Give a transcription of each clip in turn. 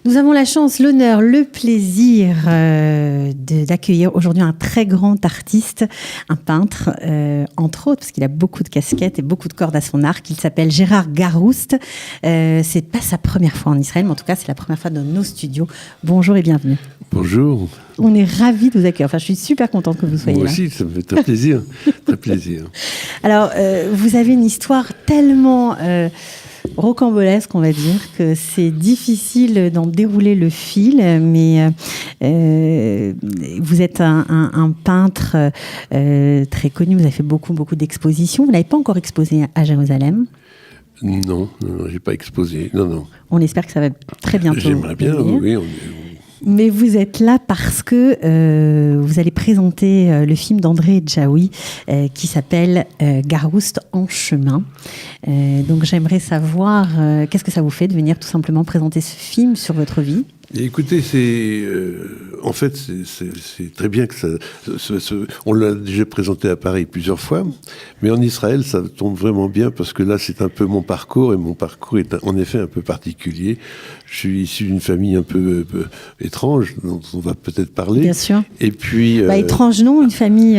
Nous avons la chance, l'honneur, le plaisir d'accueillir aujourd'hui un très grand artiste, un peintre, entre autres, parce qu'il a beaucoup de casquettes et beaucoup de cordes à son arc. Il s'appelle Gérard Garouste. C'est pas sa première fois en Israël, mais en tout cas, c'est la première fois dans nos studios. Bonjour et bienvenue. Bonjour. On est ravis de vous accueillir. Enfin, je suis super contente que vous soyez là. Moi aussi, ça me fait très plaisir. Très plaisir. Alors, vous avez une histoire tellement rocambolesque, on va dire, que c'est difficile d'en dérouler le fil, mais vous êtes un peintre très connu, vous avez fait beaucoup d'expositions. Vous n'avez pas encore exposé à Jérusalem? Non, j'ai pas exposé. Non. On espère que ça va très bientôt. J'aimerais bien, oui. Mais vous êtes là parce que vous allez présenter le film d'André Djaoui qui s'appelle Garouste en chemin. Donc j'aimerais savoir qu'est-ce que ça vous fait de venir tout simplement présenter ce film sur votre vie. Et écoutez, en fait, c'est très bien que on l'a déjà présenté à Paris plusieurs fois, mais en Israël, ça tombe vraiment bien parce que là, c'est un peu mon parcours, et mon parcours est en effet un peu particulier. Je suis issu d'une famille un peu étrange, dont on va peut-être parler. Bien sûr. Et puis, étrange, non, une famille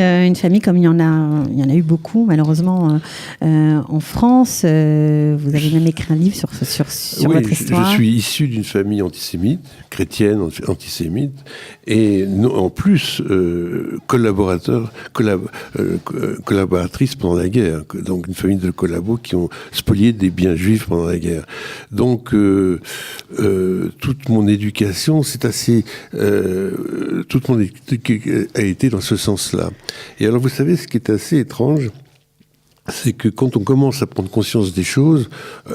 comme il y en a eu beaucoup, malheureusement, en France. Vous avez même écrit un livre sur oui, votre histoire. Je suis issu d'une famille antisémite, chrétienne, antisémite, et en plus collaboratrice pendant la guerre, donc une famille de collabos qui ont spolié des biens juifs pendant la guerre. Donc toute mon éducation, toute mon éducation a été dans ce sens-là. Et alors vous savez, ce qui est assez étrange, c'est que quand on commence à prendre conscience des choses,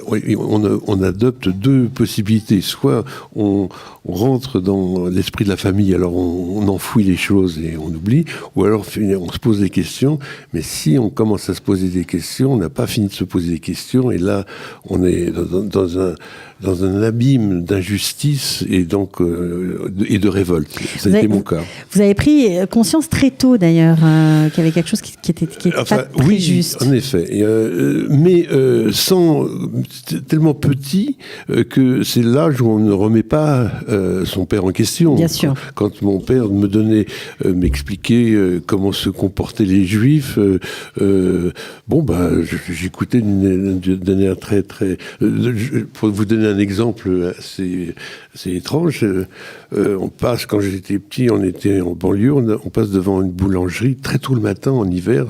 on adopte deux possibilités. Soit on rentre dans l'esprit de la famille, alors on enfouit les choses et on oublie, ou alors on se pose des questions, mais si on commence à se poser des questions, on n'a pas fini de se poser des questions, et là, on est dans un abîme d'injustice et donc et de révolte. Ça a été mon cas. Vous avez pris conscience très tôt d'ailleurs qu'il y avait quelque chose qui était pas très juste. En effet, mais tellement petit que c'est l'âge où on ne remet pas son père en question. Bien sûr. Quand mon père m'expliquait comment se comportaient les Juifs, j'écoutais d'un air très pour vous donner un exemple assez étrange. Quand j'étais petit, on était en banlieue, on passe devant une boulangerie très tôt le matin en hiver,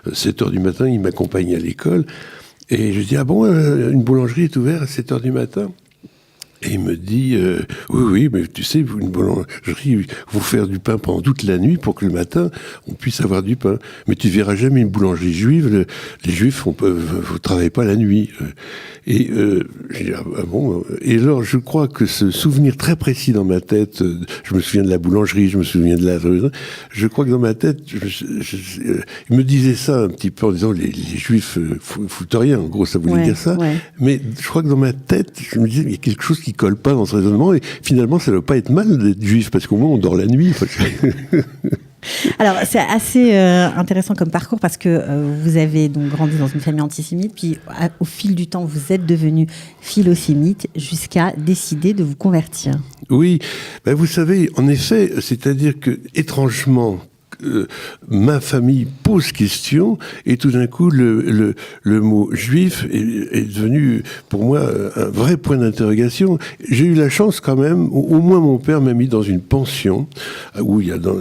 7h du matin, il m'accompagnait à l'école, et je dis, une boulangerie est ouverte à 7h du matin? Et il me dit, oui, mais tu sais, une boulangerie, vous faire du pain pendant toute la nuit pour que le matin, on puisse avoir du pain. Mais tu verras jamais une boulangerie juive, les juifs, vous travaillez pas la nuit. Et j'ai dit, Et alors, je crois que ce souvenir très précis dans ma tête, je me souviens de la boulangerie, je me souviens de la rue, je crois que dans ma tête, il me disait ça un petit peu en disant, les juifs foutent rien, en gros, ça voulait dire ça. Ouais. Mais je crois que dans ma tête, je me disais, il y a quelque chose qui colle pas dans ce raisonnement, et finalement, ça ne doit pas être mal d'être juif, parce qu'au moins, on dort la nuit. Alors, c'est assez intéressant comme parcours parce que vous avez donc grandi dans une famille antisémite, puis au fil du temps, vous êtes devenu philosémite jusqu'à décider de vous convertir. Oui, vous savez, en effet, c'est-à-dire que, étrangement, ma famille pose question, et tout d'un coup le mot juif est devenu pour moi un vrai point d'interrogation. J'ai eu la chance quand même, au moins mon père m'a mis dans une pension où il y a dans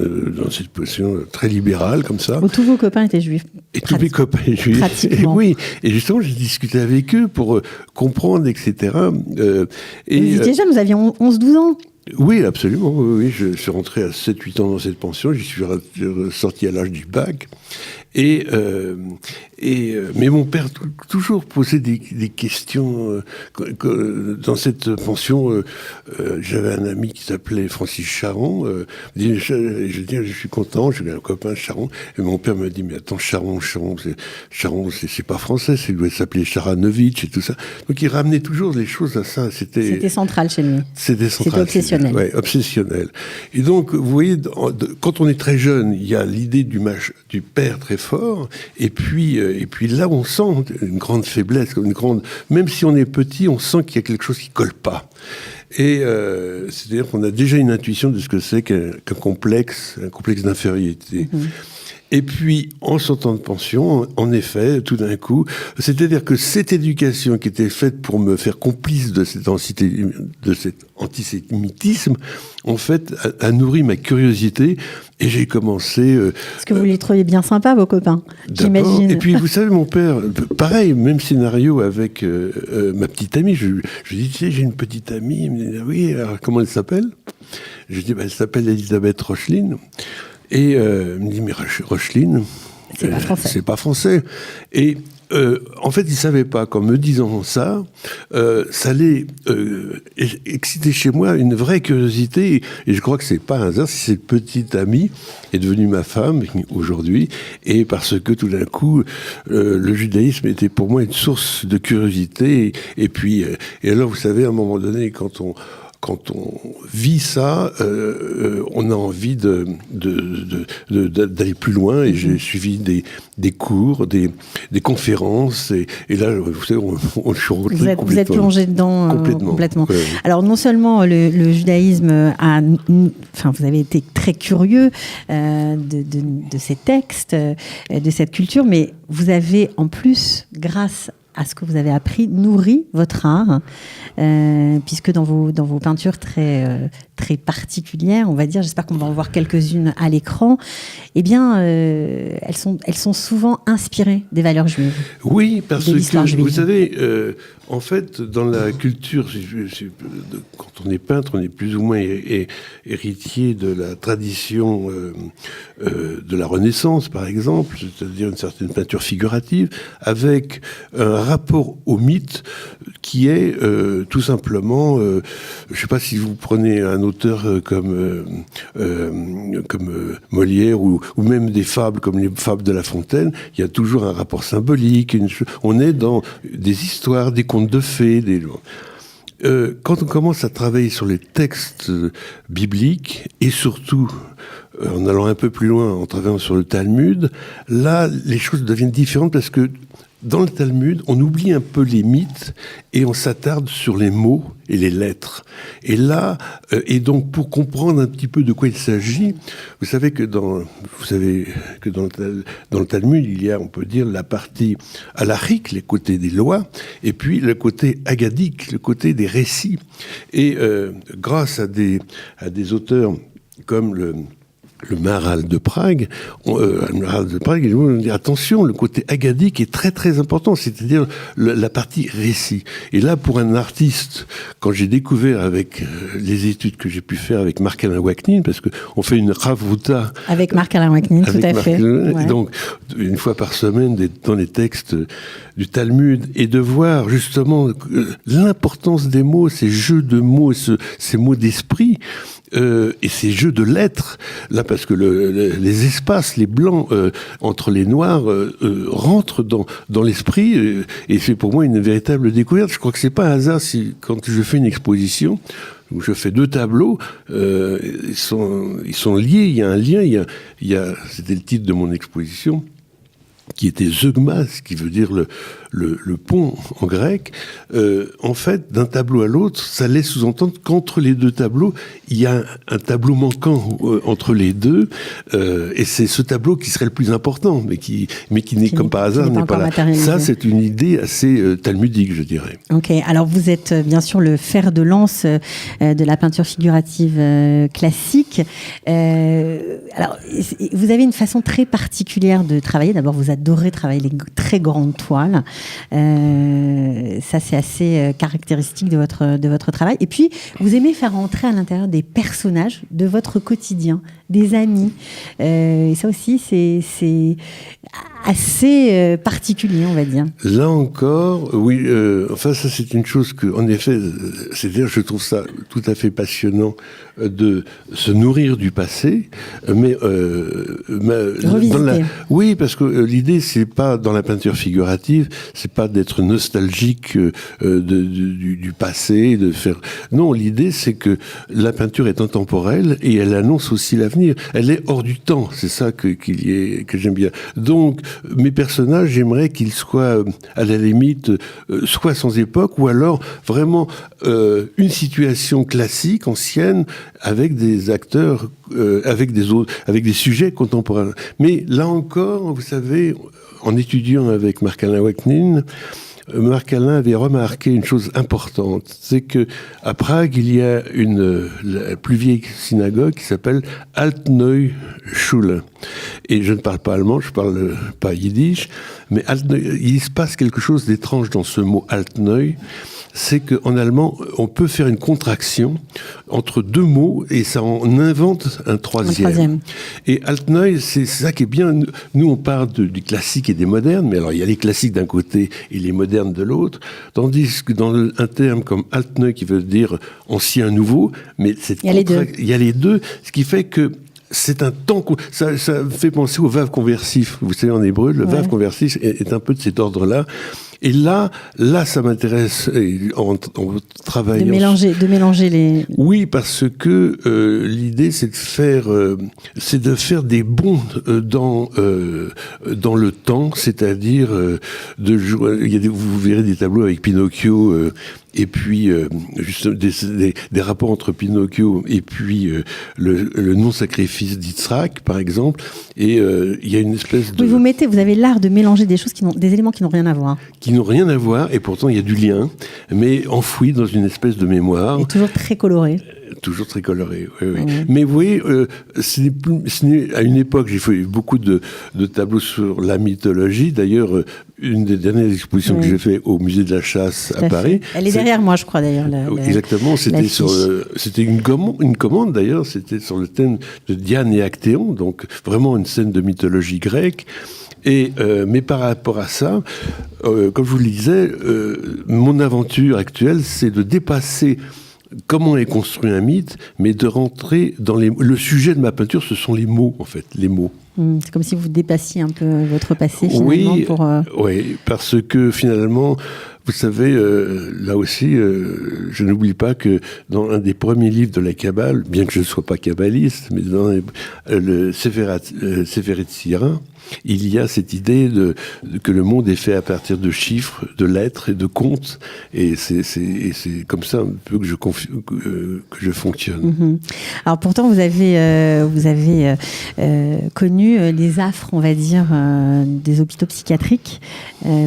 cette pension très libérale comme ça. Où tous vos copains étaient juifs. Et tous mes copains étaient juifs. Pratiquement. Oui, et justement j'ai discuté avec eux pour comprendre, etc. Vous étiez jeune, vous aviez 11-12 ans. Oui, absolument. Oui. Je suis rentré à 7-8 ans dans cette pension. J'y suis sorti à l'âge du bac. Mais mon père toujours posait des questions. Dans cette pension, j'avais un ami qui s'appelait Francis Charon. Je suis content, j'ai un copain Charon. Et mon père me dit, mais attends, Charon, c'est pas français, ça doit s'appeler Charanovitch et tout ça. Donc il ramenait toujours les choses à ça. C'était central chez lui. C'était central. C'était obsessionnel. Ouais, obsessionnel. Et donc, vous voyez, quand on est très jeune, il y a l'idée du père très fort, et puis là, on sent une grande faiblesse, même si on est petit, on sent qu'il y a quelque chose qui colle pas. Et c'est-à-dire qu'on a déjà une intuition de ce que c'est qu'un complexe d'infériorité. Et puis, en sortant de pension, en effet, tout d'un coup, c'est-à-dire que cette éducation qui était faite pour me faire complice de cet antisémitisme, en fait, a nourri ma curiosité, et j'ai commencé... Parce que vous les trouviez bien sympas, vos copains, j'imagine. Et puis, vous savez, mon père, pareil, même scénario avec ma petite amie. Je dis, tu sais, j'ai une petite amie. Il me dit, oui, alors comment elle s'appelle? Je dis, elle s'appelle Elisabeth Rocheline. Et il me dit, mais Rocheline, c'est pas français. Et en fait, il ne savait pas qu'en me disant ça, ça allait exciter chez moi une vraie curiosité. Et je crois que c'est pas un hasard si cette petite amie est devenue ma femme aujourd'hui. Et parce que tout d'un coup, le judaïsme était pour moi une source de curiosité. Et puis, et alors, vous savez, à un moment donné, quand on vit ça, on a envie d'aller plus loin. Et j'ai suivi des cours, des conférences. Et là, vous savez, vous êtes plongé dedans complètement. Ouais. Alors, non seulement le judaïsme vous avez été très curieux de ces textes, de cette culture, mais vous avez en plus, grâce à ce que vous avez appris, nourri votre art, puisque dans vos peintures très particulières, on va dire, j'espère qu'on va en voir quelques-unes à l'écran, eh bien, elles sont souvent inspirées des valeurs juives. Oui, parce que, vous savez, en fait, dans la culture, quand on est peintre, on est plus ou moins héritier de la tradition de la Renaissance, par exemple, c'est-à-dire une certaine peinture figurative, avec un rapport au mythe qui est tout simplement, je ne sais pas si vous prenez un auteur comme Molière ou même des fables comme les fables de La Fontaine, il y a toujours un rapport symbolique. On est dans des histoires, des contes de fées. Quand on commence à travailler sur les textes bibliques et surtout en allant un peu plus loin, en travaillant sur le Talmud, là, les choses deviennent différentes parce que dans le Talmud, on oublie un peu les mythes et on s'attarde sur les mots et les lettres. Et là, et donc pour comprendre un petit peu de quoi il s'agit, vous savez que dans le Talmud, il y a, on peut dire, la partie halachique, les côtés des lois, et puis le côté agadique, le côté des récits. Et grâce à des auteurs comme le Maharal de Prague, il nous dit attention, le côté agadique est très très important, c'est-à-dire la partie récit. Et là, pour un artiste, quand j'ai découvert avec les études que j'ai pu faire avec Marc-Alain Ouaknin, parce qu'on fait une ravouta avec Marc-Alain Ouaknin, tout à fait. Ouais. Donc, une fois par semaine, dans les textes du Talmud, et de voir justement l'importance des mots, ces jeux de mots, ces mots d'esprit, et ces jeux de lettres, là, parce que les espaces, les blancs entre les noirs rentrent dans l'esprit, et c'est pour moi une véritable découverte. Je crois que c'est pas un hasard si, quand je fais une exposition, où je fais 2 tableaux, ils sont liés, il y a un lien, c'était le titre de mon exposition, qui était zeugmas, qui veut dire le pont en grec. En fait, d'un tableau à l'autre, ça laisse sous-entendre qu'entre les 2 tableaux, il y a un tableau manquant entre les deux, et c'est ce tableau qui serait le plus important, mais qui n'est comme par hasard n'est pas là. Ça, c'est une idée assez talmudique, je dirais. Ok, alors vous êtes bien sûr le fer de lance de la peinture figurative classique. Alors, vous avez une façon très particulière de travailler. D'abord, vous adorez travailler les très grandes toiles. Ça, c'est assez caractéristique de votre travail. Et puis, vous aimez faire entrer à l'intérieur des personnages de votre quotidien, des amis. Et ça aussi, c'est assez particulier, on va dire. Là encore, oui, enfin ça c'est une chose que, en effet, c'est-à-dire je trouve ça tout à fait passionnant de se nourrir du passé, mais oui, parce que l'idée c'est pas dans la peinture figurative, c'est pas d'être nostalgique du passé, de faire. Non, l'idée c'est que la peinture est intemporelle et elle annonce aussi l'avenir. Elle est hors du temps, c'est ça que j'aime bien. Donc mes personnages, j'aimerais qu'ils soient à la limite soit sans époque ou alors vraiment une situation classique, ancienne, avec des acteurs, avec des sujets contemporains. Mais là encore, vous savez, en étudiant avec Marc-Alain Wachnin, Marc-Alain avait remarqué une chose importante, c'est que à Prague, il y a la plus vieille synagogue qui s'appelle Altneue Schule. Et je ne parle pas allemand, je parle pas yiddish, mais il se passe quelque chose d'étrange dans ce mot Altneue. C'est qu'en allemand, on peut faire une contraction entre deux mots et ça en invente un troisième. Et Altneue, c'est ça qui est bien. Nous, on parle du classique et des modernes, mais alors il y a les classiques d'un côté et les modernes de l'autre, tandis que dans un terme comme Altneue qui veut dire ancien, nouveau, mais il y a les deux, ce qui fait que c'est un temps... Ça me fait penser au vave conversif. Vous savez, en hébreu, le vave conversif est un peu de cet ordre-là. Et là, ça m'intéresse en travaillant... De mélanger les... Oui, parce que l'idée, c'est de faire des bonds dans le temps, c'est-à-dire vous verrez des tableaux avec Pinocchio... et puis juste des rapports entre Pinocchio et puis le non-sacrifice d'Yitzhak, par exemple, et il y a une espèce de... Oui, vous avez l'art de mélanger des choses des éléments qui n'ont rien à voir. Qui n'ont rien à voir, et pourtant il y a du lien, mais enfoui dans une espèce de mémoire. Et toujours très coloré. Toujours très coloré, oui. Mais vous voyez, à une époque, j'ai fait beaucoup de tableaux sur la mythologie. D'ailleurs, une des dernières expositions que j'ai fait au musée de la Chasse à Paris. Elle est derrière moi, je crois, d'ailleurs. Exactement, c'était une commande, d'ailleurs, c'était sur le thème de Diane et Actéon, donc vraiment une scène de mythologie grecque. Mais par rapport à ça, comme je vous le disais, mon aventure actuelle, c'est de dépasser comment est construit un mythe, mais de rentrer dans le sujet de ma peinture, ce sont les mots, en fait, les mots. C'est comme si vous dépassiez un peu votre passé, finalement. Oui, parce que finalement, vous savez, là aussi, je n'oublie pas que dans un des premiers livres de la Kabbale, bien que je ne sois pas kabbaliste, mais dans le Seferet Sira, il y a cette idée que le monde est fait à partir de chiffres, de lettres et de comptes, et c'est comme ça un peu que je fonctionne. Alors pourtant, vous avez connu les affres, on va dire, des hôpitaux psychiatriques,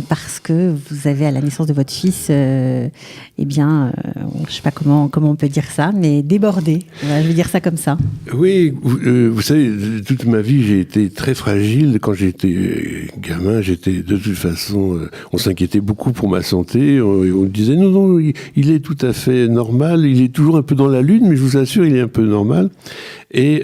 parce que vous avez, à la naissance de votre fils, je sais pas comment on peut dire ça, mais débordé. Je vais dire ça comme ça. Oui, vous savez, toute ma vie, j'ai été très fragile. Quand j'étais gamin, de toute façon, on s'inquiétait beaucoup pour ma santé. On disait non, il est tout à fait normal. Il est toujours un peu dans la lune, mais je vous assure, il est un peu normal. Mais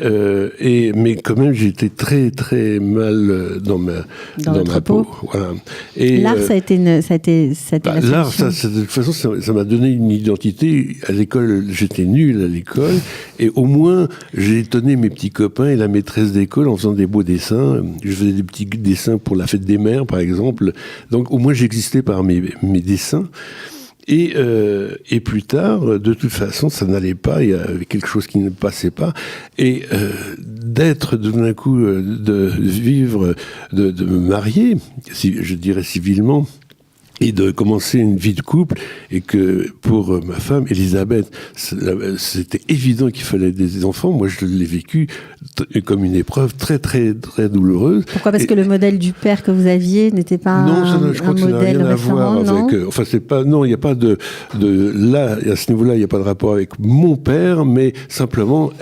quand même, j'étais très très mal dans ma peau. Voilà. Et l'art, ça a été l'art, de toute façon, ça m'a donné une identité. À l'école, j'étais nul à l'école, et au moins, j'ai étonné mes petits copains et la maîtresse d'école en faisant des beaux dessins. Je faisais des petits dessins pour la fête des mères, par exemple. Donc, au moins, j'existais par mes dessins. Et plus tard, de toute façon, ça n'allait pas, il y avait quelque chose qui ne passait pas. Et d'être d'un coup, de vivre, de me marier, je dirais civilement, et de commencer une vie de couple, et que pour ma femme, Elisabeth, c'était évident qu'il fallait des enfants. Moi, je l'ai vécu comme une épreuve très, très, très douloureuse. Pourquoi ? Parce que le modèle du père que vous aviez n'était pas je crois que ça n'a rien à voir avec... Enfin, c'est pas... Non, il n'y a pas là, à ce niveau-là, il n'y a pas de rapport avec mon père, mais simplement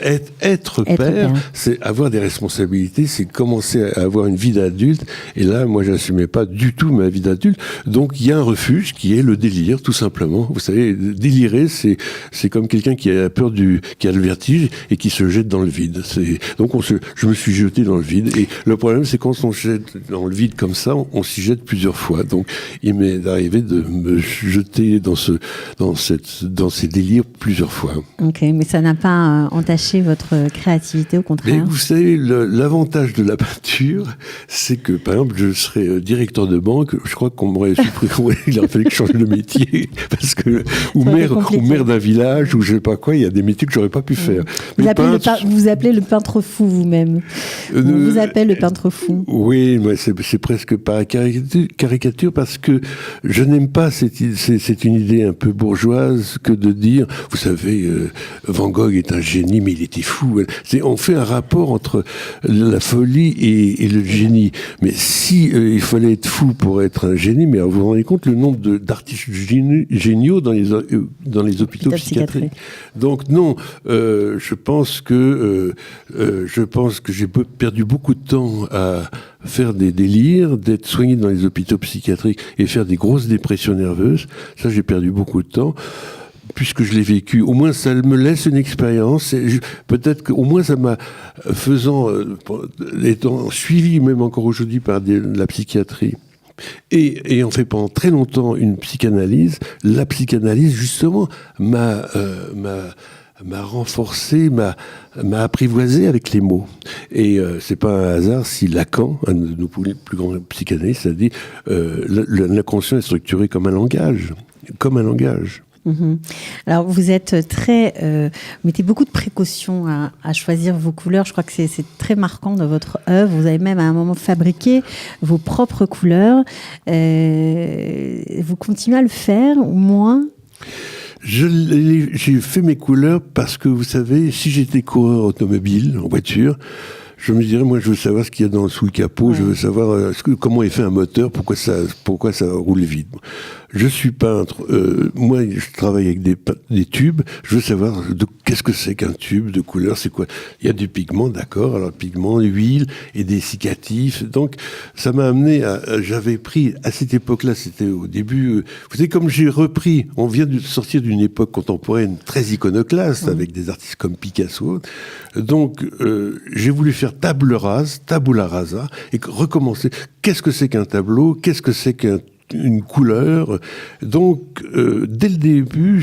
être père, c'est avoir des responsabilités, c'est commencer à avoir une vie d'adulte. Et là, moi, j'assumais pas du tout ma vie d'adulte. Donc, il y a un refuge qui est le délire, tout simplement. Vous savez, délirer, c'est comme quelqu'un qui a peur qui a le vertige et qui se jette dans le vide. Donc je me suis jeté dans le vide. Et le problème, c'est quand on se jette dans le vide comme ça, on s'y jette plusieurs fois. Donc il m'est arrivé de me jeter dans ces délires plusieurs fois. Ok, mais ça n'a pas entaché votre créativité, au contraire. Mais vous savez, l'avantage de la peinture, c'est que, par exemple, je serais directeur de banque, je crois qu'on m'aurait supprimé, il aurait fallu que je change de métier, parce que, ou maire d'un village, ou je sais pas quoi, il y a des métiers que j'aurais pas pu faire. Vous vous appelez le peintre fou vous-même. On vous appelle le peintre fou. Oui, mais c'est presque par caricature, parce que je n'aime pas c'est une idée un peu bourgeoise que de dire, vous savez, Van Gogh est un génie, mais il était fou. On fait un rapport entre la folie et le génie. Mais si il fallait être fou pour être un génie, mais vous vous rendez compte le nombre d'artistes géniaux dans les hôpitaux psychiatriques. Donc non, je pense que j'ai perdu beaucoup de temps à faire des délires, d'être soigné dans les hôpitaux psychiatriques et faire des grosses dépressions nerveuses. Ça, j'ai perdu beaucoup de temps. Puisque je l'ai vécu, au moins ça me laisse une expérience. Peut-être qu'au moins ça m'a étant suivi même encore aujourd'hui par la psychiatrie et ayant fait pendant très longtemps une psychanalyse, la psychanalyse justement m'a renforcé, m'a apprivoisé avec les mots. Et c'est pas un hasard si Lacan, un de nos plus grands psychanalystes, a dit l'inconscient est structuré comme un langage. Mmh. Alors vous êtes vous mettez beaucoup de précautions à choisir vos couleurs. Je crois que c'est très marquant dans votre œuvre. Vous avez même à un moment fabriqué vos propres couleurs. Vous continuez à le faire ou moins ? J'ai fait mes couleurs parce que, vous savez, si j'étais coureur automobile, en voiture, je me dirais, moi, je veux savoir ce qu'il y a sous le capot, ouais. Je veux savoir comment est fait un moteur, pourquoi ça roule vite. Je suis peintre, moi, je travaille avec des tubes, je veux savoir qu'est-ce que c'est qu'un tube de couleur, c'est quoi? Il y a du pigment, d'accord, alors pigment, l'huile et des cicatifs. Donc, ça m'a amené j'avais pris, à cette époque-là, c'était au début, vous savez, comme j'ai repris, on vient de sortir d'une époque contemporaine très iconoclaste, avec des artistes comme Picasso. Donc, j'ai voulu faire tabula rasa, et recommencer. Qu'est-ce que c'est qu'un tableau? Qu'est-ce que c'est qu'une couleur? Donc, dès le début,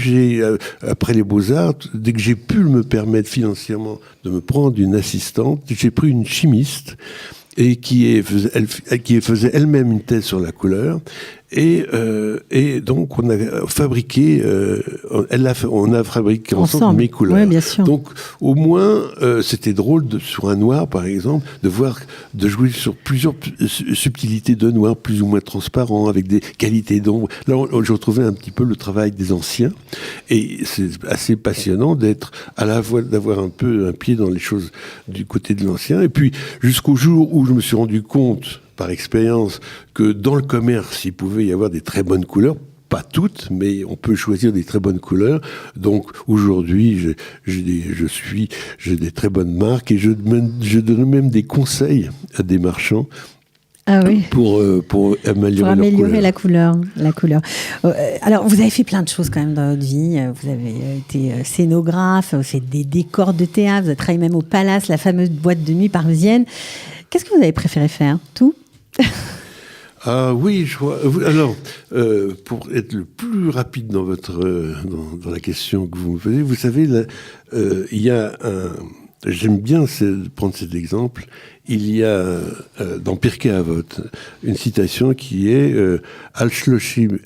après les Beaux-Arts, dès que j'ai pu me permettre financièrement de me prendre une assistante, j'ai pris une chimiste et qui faisait elle-même une thèse sur la couleur. Et donc on a fabriqué, on a fabriqué ensemble mes couleurs. Oui, bien sûr. Donc au moins c'était drôle sur un noir par exemple de jouer sur plusieurs subtilités de noir plus ou moins transparent avec des qualités d'ombre. Là je retrouvais un petit peu le travail des anciens et c'est assez passionnant d'être à la fois d'avoir un peu un pied dans les choses du côté de l'ancien et puis jusqu'au jour où je me suis rendu compte par expérience, que dans le commerce, il pouvait y avoir des très bonnes couleurs, pas toutes, mais on peut choisir des très bonnes couleurs. Donc aujourd'hui, j'ai des très bonnes marques et je donne même des conseils à des marchands. Ah oui. Pour améliorer la couleur. Alors, vous avez fait plein de choses quand même dans votre vie. Vous avez été scénographe, vous avez fait des décors de théâtre, vous avez travaillé même au Palace, la fameuse boîte de nuit parisienne. Qu'est-ce que vous avez préféré faire? Tout? Ah oui, je vois. Alors, pour être le plus rapide dans dans la question que vous me posez, vous savez, il y a j'aime bien prendre cet exemple. Il y a dans Pirkei Avot une citation qui est Al Shloshim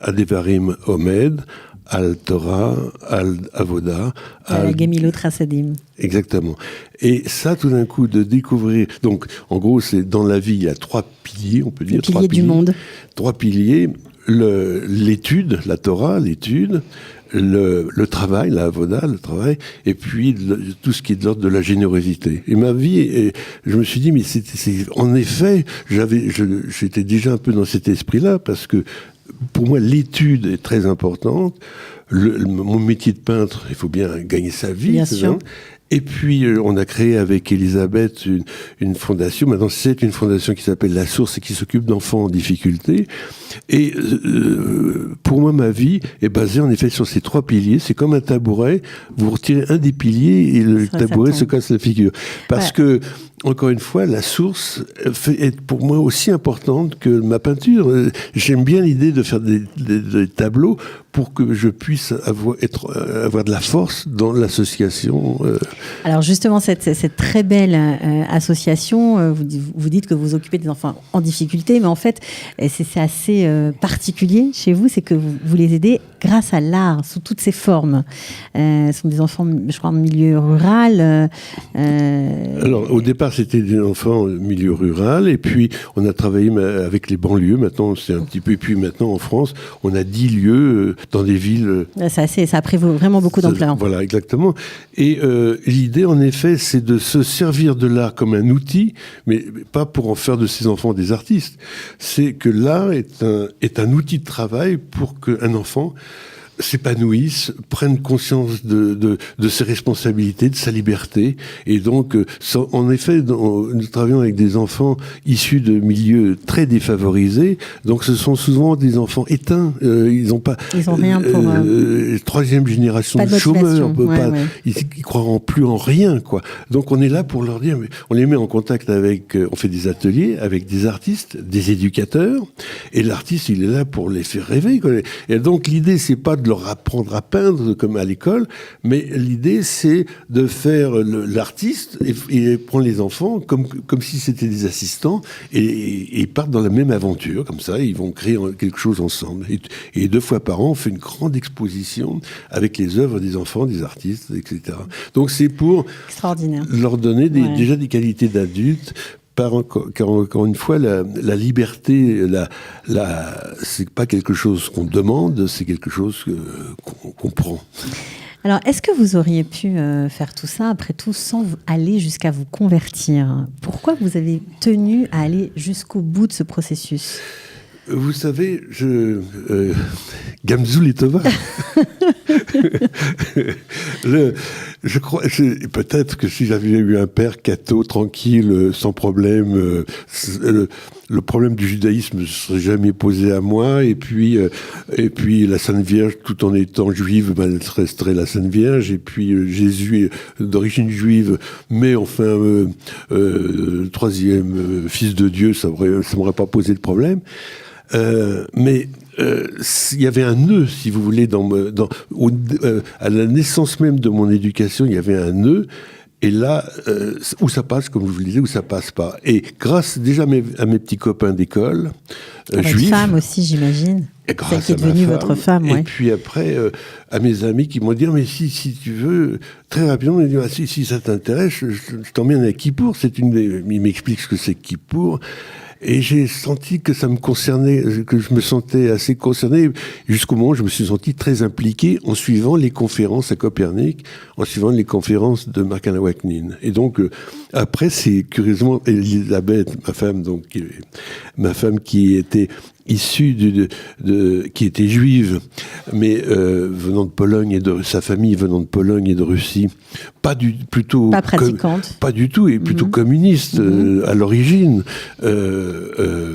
Adevarim Omed Al Torah, Al Avoda, Al Gemilot Rasadim. Exactement. Et ça, tout d'un coup, de découvrir. Donc, en gros, c'est dans la vie, il y a 3 piliers, on peut dire. 3 piliers du monde. 3 piliers. L'étude, la Torah, l'étude, le travail, la avoda, le travail, et puis tout ce qui est de l'ordre de la générosité. Et ma vie, je me suis dit, mais en effet, j'étais déjà un peu dans cet esprit-là, parce que pour moi, l'étude est très importante. Mon métier de peintre, il faut bien gagner sa vie. Bien sûr. Et puis, on a créé avec Elisabeth une fondation. Maintenant, c'est une fondation qui s'appelle La Source et qui s'occupe d'enfants en difficulté. Et pour moi, ma vie est basée en effet sur ces 3 piliers. C'est comme un tabouret. Vous retirez un des piliers et le tabouret se casse la figure. Parce que, encore une fois, la source est pour moi aussi importante que ma peinture. J'aime bien l'idée de faire des tableaux pour que je puisse avoir de la force dans l'association. Alors justement, cette très belle association, vous dites que vous occupez des enfants en difficulté, mais en fait, c'est assez particulier chez vous, c'est que vous les aidez grâce à l'art, sous toutes ses formes. Ce sont des enfants, je crois, en milieu rural. Alors, au départ, c'était des enfants en milieu rural, et puis on a travaillé avec les banlieues. Maintenant, c'est un petit peu... Et puis maintenant, en France, on a 10 lieux dans des villes... Ça a pris vraiment beaucoup d'ampleur. Voilà, exactement. Et l'idée, en effet, c'est de se servir de l'art comme un outil, mais pas pour en faire de ces enfants des artistes. C'est que l'art est un outil de travail pour qu'un enfant s'épanouisse, prenne conscience de ses responsabilités, de sa liberté. Et donc, en effet, nous travaillons avec des enfants issus de milieux très défavorisés. Donc, ce sont souvent des enfants éteints. Ils ont rien pour... 3e génération de chômeurs. Ils croiront plus en rien, quoi. Donc, on est là pour leur dire... On les met en contact avec... on fait des ateliers avec des artistes, des éducateurs. Et l'artiste, il est là pour les faire rêver, quoi. Et donc, l'idée, c'est pas de leur apprendre à peindre comme à l'école, mais l'idée c'est de faire l'artiste et prendre les enfants comme si c'était des assistants et ils partent dans la même aventure, comme ça ils vont créer quelque chose ensemble. Et 2 fois par an on fait une grande exposition avec les œuvres des enfants, des artistes, etc. Donc c'est pour leur donner déjà des qualités d'adultes. Car encore une fois, la liberté, c'est pas quelque chose qu'on demande, c'est quelque chose qu'on prend. Alors, est-ce que vous auriez pu faire tout ça, après tout, sans aller jusqu'à vous convertir ? Pourquoi vous avez tenu à aller jusqu'au bout de ce processus ? Vous savez, Gamzu Letova. Je crois, peut-être que si j'avais eu un père catho, tranquille, sans problème, le problème du judaïsme ne serait jamais posé à moi. Et puis la Sainte Vierge, tout en étant juive, elle resterait la Sainte Vierge. Et puis Jésus est d'origine juive, mais enfin 3e fils de Dieu, ça m'aurait pas posé de problème. Mais il y avait un nœud, si vous voulez, à la naissance même de mon éducation, il y avait un nœud. Et là, où ça passe, comme je vous le disais, où ça passe pas. Et grâce déjà à mes petits copains d'école, juifs. Votre femme aussi, j'imagine. Celle qui est devenue votre femme, Et puis après, à mes amis qui m'ont dit, mais si tu veux, très rapidement, ils m'ont dit, si ça t'intéresse, je t'emmène à Kippour. Ils m'expliquent ce que c'est Kippour. Et j'ai senti que ça me concernait, que je me sentais assez concerné, jusqu'au moment où je me suis senti très impliqué en suivant les conférences à Copernic, en suivant les conférences de Marc Alain Waknin. Et donc, après, c'est curieusement Elisabeth, ma femme qui était issue qui était juive, mais venant de Pologne et de sa famille venant de Pologne et de Russie, pas pratiquante, pas du tout, et plutôt communiste à l'origine.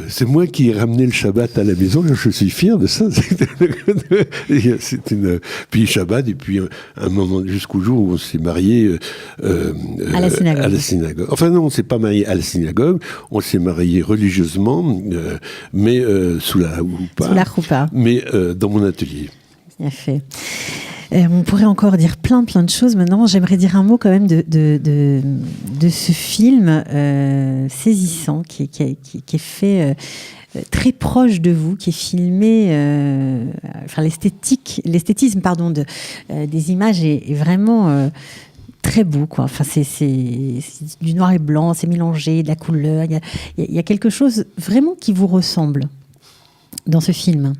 C'est moi qui ai ramené le Shabbat à la maison. Je suis fier de ça. Puis Shabbat, et puis un moment jusqu'au jour où on s'est marié à la synagogue. Enfin non, on s'est pas marié à la synagogue. On s'est marié religieusement, mais sous la choupa, mais dans mon atelier. Bien fait. On pourrait encore dire plein de choses. Maintenant, j'aimerais dire un mot quand même de ce film saisissant qui est fait très proche de vous, qui est filmé. L'esthétisme, des images est vraiment très beau, quoi. Enfin, c'est du noir et blanc, c'est mélangé, de la couleur. Il y a quelque chose vraiment qui vous ressemble dans ce film.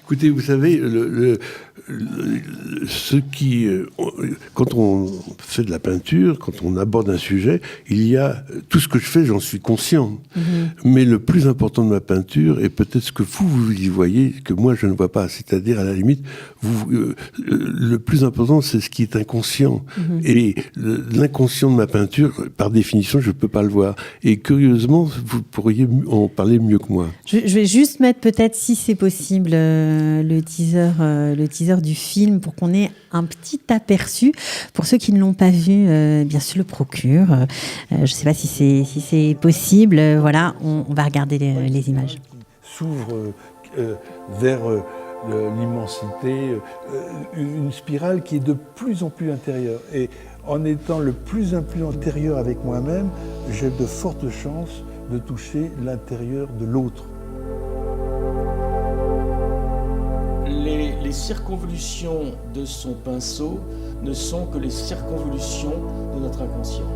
Écoutez, vous savez, quand on fait de la peinture, quand on aborde un sujet, il y a tout ce que je fais, j'en suis conscient. Mais le plus important de ma peinture, et peut-être ce que vous y voyez, que moi je ne vois pas, c'est-à-dire à la limite, le plus important, c'est ce qui est inconscient. Et l'inconscient de ma peinture, par définition, je ne peux pas le voir. Et curieusement, vous pourriez en parler mieux que moi. Je vais juste mettre peut-être, si c'est possible, le teaser du film pour qu'on ait un petit aperçu. Pour ceux qui ne l'ont pas vu, bien sûr, le procure. Je ne sais pas si c'est possible. Voilà, on va regarder les images. S'ouvre vers l'immensité, une spirale qui est de plus en plus intérieure. Et en étant le plus en plus intérieur avec moi-même, j'ai de fortes chances de toucher l'intérieur de l'autre. Les circonvolutions de son pinceau ne sont que les circonvolutions de notre inconscient.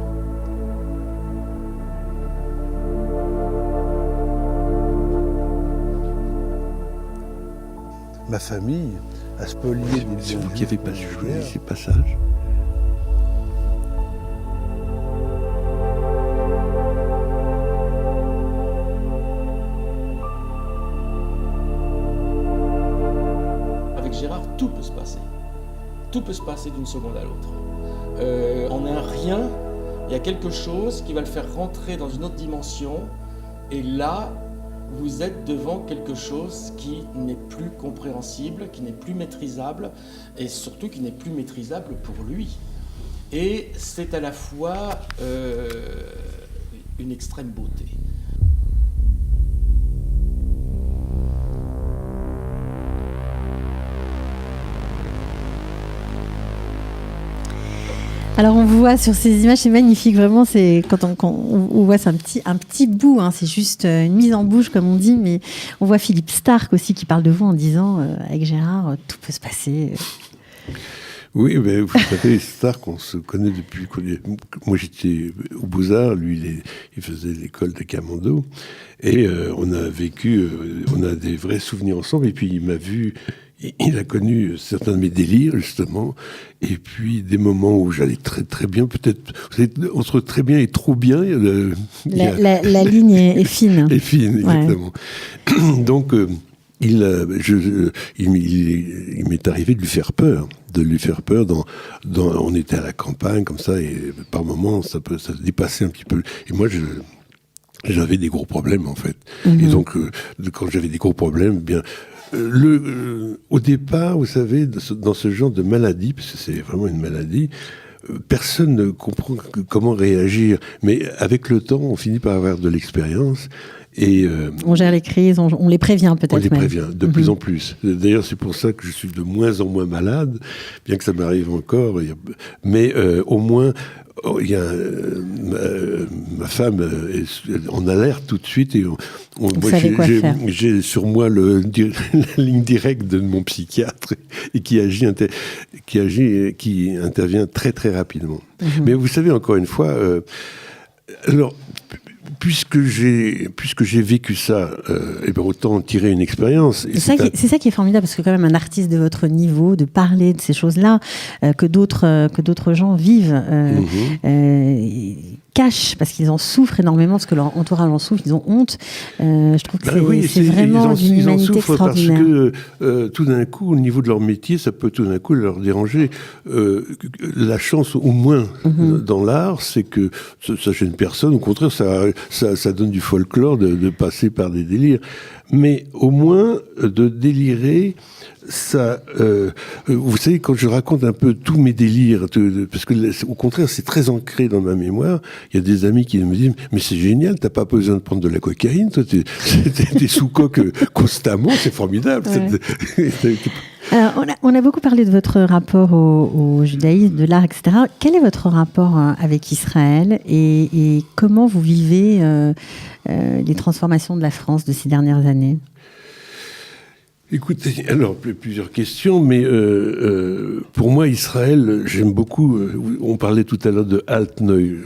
Ma famille a spolié des biens. C'est vous qui n'avez pas choisi ces passages. Avec Gérard, tout peut se passer. Tout peut se passer d'une seconde à l'autre. En un rien, il y a quelque chose qui va le faire rentrer dans une autre dimension. Et là, vous êtes devant quelque chose qui n'est plus compréhensible, qui n'est plus maîtrisable, et surtout qui n'est plus maîtrisable pour lui. Et c'est à la fois une extrême beauté. Alors on voit sur ces images, c'est magnifique, vraiment. C'est quand on voit, c'est un petit bout, hein, c'est juste une mise en bouche comme on dit, mais on voit Philippe Starck aussi qui parle de vous en disant avec Gérard, tout peut se passer. Oui, mais vous savez, Starck, on se connaît depuis. Moi, j'étais au Beaux-Arts, lui, il faisait l'école de Camondo, et on a vécu, on a des vrais souvenirs ensemble. Et puis il m'a vu. Il a connu certains de mes délires, justement, et puis des moments où j'allais très très bien, peut-être entre très bien et trop bien. La ligne est fine. Est fine, exactement. Ouais. Donc, il m'est arrivé de lui faire peur. On était à la campagne, comme ça, et par moments, ça dépassait un petit peu. Et moi, j'avais des gros problèmes, en fait. Et donc, quand j'avais des gros problèmes, bien... au départ, vous savez, dans ce genre de maladie, parce que c'est vraiment une maladie, personne ne comprend comment réagir. Mais avec le temps, on finit par avoir de l'expérience. Et on gère les crises, on les prévient peut-être. On les prévient de plus en plus. D'ailleurs, c'est pour ça que je suis de moins en moins malade, bien que ça m'arrive encore. Mais au moins... ma femme est en alerte tout de suite et j'ai sur moi la ligne directe de mon psychiatre et qui intervient très très rapidement. Mais vous savez, encore une fois, alors puisque j'ai vécu ça, et bien autant en tirer une expérience. C'est ça qui est formidable, parce que quand même un artiste de votre niveau, de parler de ces choses-là, que d'autres gens vivent, cachent, parce qu'ils en souffrent énormément, parce que leur entourage en souffre, ils ont honte. Je trouve que c'est vraiment d'une humanité extraordinaire. Parce que tout d'un coup, au niveau de leur métier, ça peut tout d'un coup leur déranger. La chance, au moins, dans l'art, c'est que ça gêne personne. Au contraire, ça donne du folklore de passer par des délires. Mais au moins, de délirer, ça... vous savez, quand je raconte un peu tous mes délires, parce que au contraire, c'est très ancré dans ma mémoire, il y a des amis qui me disent « Mais c'est génial, t'as pas besoin de prendre de la cocaïne, toi, t'es sous coque constamment, c'est formidable. Ouais. » Alors, on a beaucoup parlé de votre rapport au judaïsme, de l'art, etc. Quel est votre rapport avec Israël et comment vous vivez les transformations de la France de ces dernières années ? Écoutez, alors, plusieurs questions, mais pour moi, Israël, j'aime beaucoup... on parlait tout à l'heure de Altneu.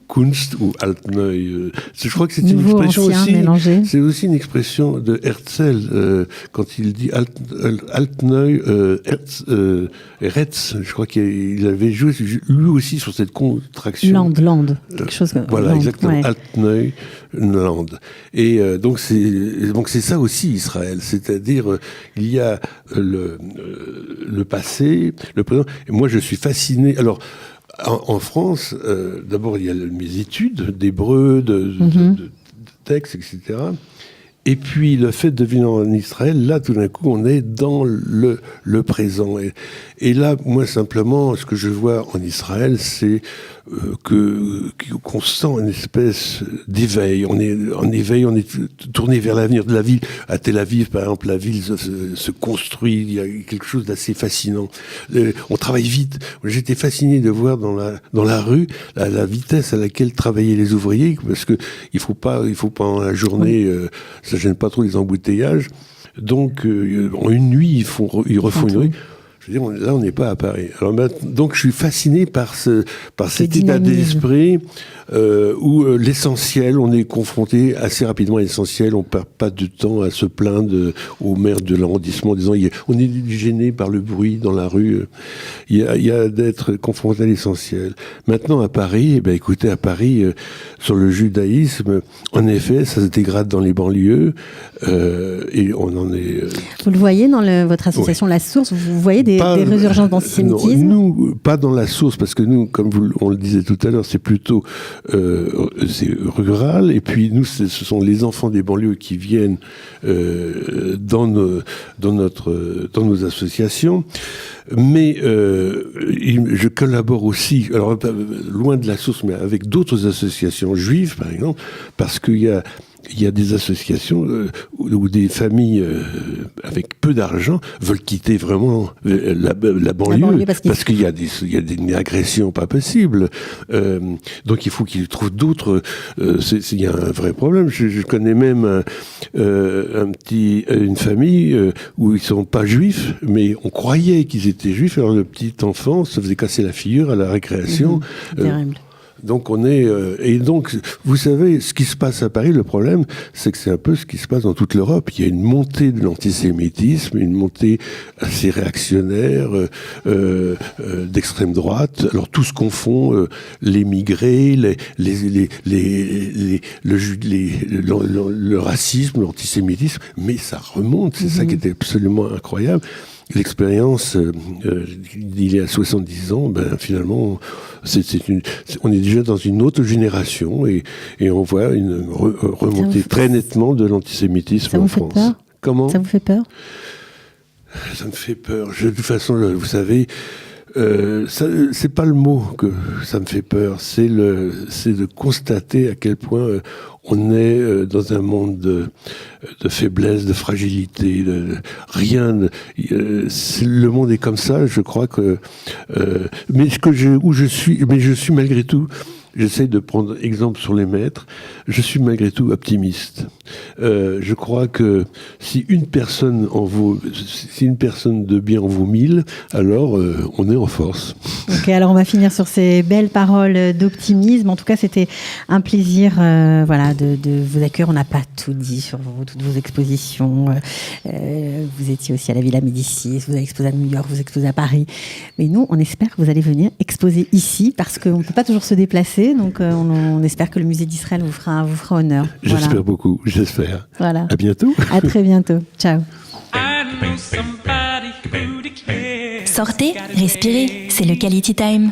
Kunst ou Altneu. Je crois que c'est une Nouveau, expression ancien, aussi. mélangé. C'est aussi une expression de Herzl quand il dit Altneu, Retz. Je crois qu'il avait joué lui aussi sur cette contraction. Land, quelque chose comme Voilà, land, exactement. ouais. Altneu, Land. Et donc c'est ça aussi Israël. C'est-à-dire il y a le passé, le présent. Et moi je suis fasciné. Alors en France, d'abord il y a mes études d'hébreu, de textes, etc. Et puis le fait de venir en Israël, là tout d'un coup on est dans le présent. Et là, moi simplement, ce que je vois en Israël, c'est qu'on sent une espèce d'éveil. On est en éveil, on est tourné vers l'avenir de la ville. À Tel Aviv, par exemple, la ville se construit. Il y a quelque chose d'assez fascinant. On travaille vite. J'étais fasciné de voir dans la rue la vitesse à laquelle travaillaient les ouvriers, parce que il faut pas en la journée, ça gêne pas trop les embouteillages. Donc en une nuit, ils refont une rue. Je veux dire, là, on n'est pas à Paris. Alors, donc, je suis fasciné par cet état d'esprit où l'essentiel, on est confronté assez rapidement à l'essentiel. On ne perd pas de temps à se plaindre au maire de l'arrondissement en disant on est gêné par le bruit dans la rue. Il y a d'être confronté à l'essentiel. Maintenant, à Paris, écoutez, à Paris, sur le judaïsme, en effet, ça se dégrade dans les banlieues et on en est... Vous le voyez dans votre association La Source, vous voyez des résurgences d'antisémitisme? Non, nous, pas dans La Source, parce que nous, comme on le disait tout à l'heure, c'est plutôt c'est rural, et puis nous, ce sont les enfants des banlieues qui viennent dans nos associations. Mais je collabore aussi, alors loin de La Source, mais avec d'autres associations juives, par exemple, parce qu'il y a des associations où des familles avec peu d'argent veulent quitter vraiment la banlieue parce qu'il y a des agressions pas possibles. Donc il faut qu'ils trouvent d'autres. Il y a un vrai problème. Je connais même une famille où ils sont pas juifs, mais on croyait qu'ils étaient juifs. Alors le petit enfant se faisait casser la figure à la récréation. Terrible. Donc on est et donc vous savez ce qui se passe à Paris, le problème c'est que c'est un peu ce qui se passe dans toute l'Europe. Il y a une montée de l'antisémitisme, une montée assez réactionnaire d'extrême droite. Alors tout ce qu'on font, les migrés, le racisme, l'antisémitisme, mais ça remonte. C'est ça qui était absolument incroyable. L'expérience d'il y a 70 ans, finalement, on est déjà dans une autre génération et on voit une remontée très nettement de l'antisémitisme en France. Peur? Comment ? Ça vous fait peur ? Ça me fait peur. De toute façon, vous savez, c'est pas le mot que ça me fait peur, c'est de constater à quel point on est dans un monde de faiblesse, de fragilité, le monde est comme ça. Je crois que, je suis malgré tout. J'essaie de prendre exemple sur les maîtres. Je suis malgré tout optimiste. Je crois que si une personne de bien en vaut 1000, alors on est en force. Ok, alors on va finir sur ces belles paroles d'optimisme. En tout cas, c'était un plaisir, de vous accueillir. On n'a pas tout dit sur toutes vos expositions. Vous étiez aussi à la Villa Médicis, vous avez exposé à New York, vous exposez à Paris. Mais nous, on espère que vous allez venir exposer ici, parce qu'on ne peut pas toujours se déplacer. Donc, on espère que le musée d'Israël vous fera honneur. J'espère beaucoup, j'espère. Voilà. À bientôt. À très bientôt. Ciao. Sortez, respirez, c'est le Quality Time.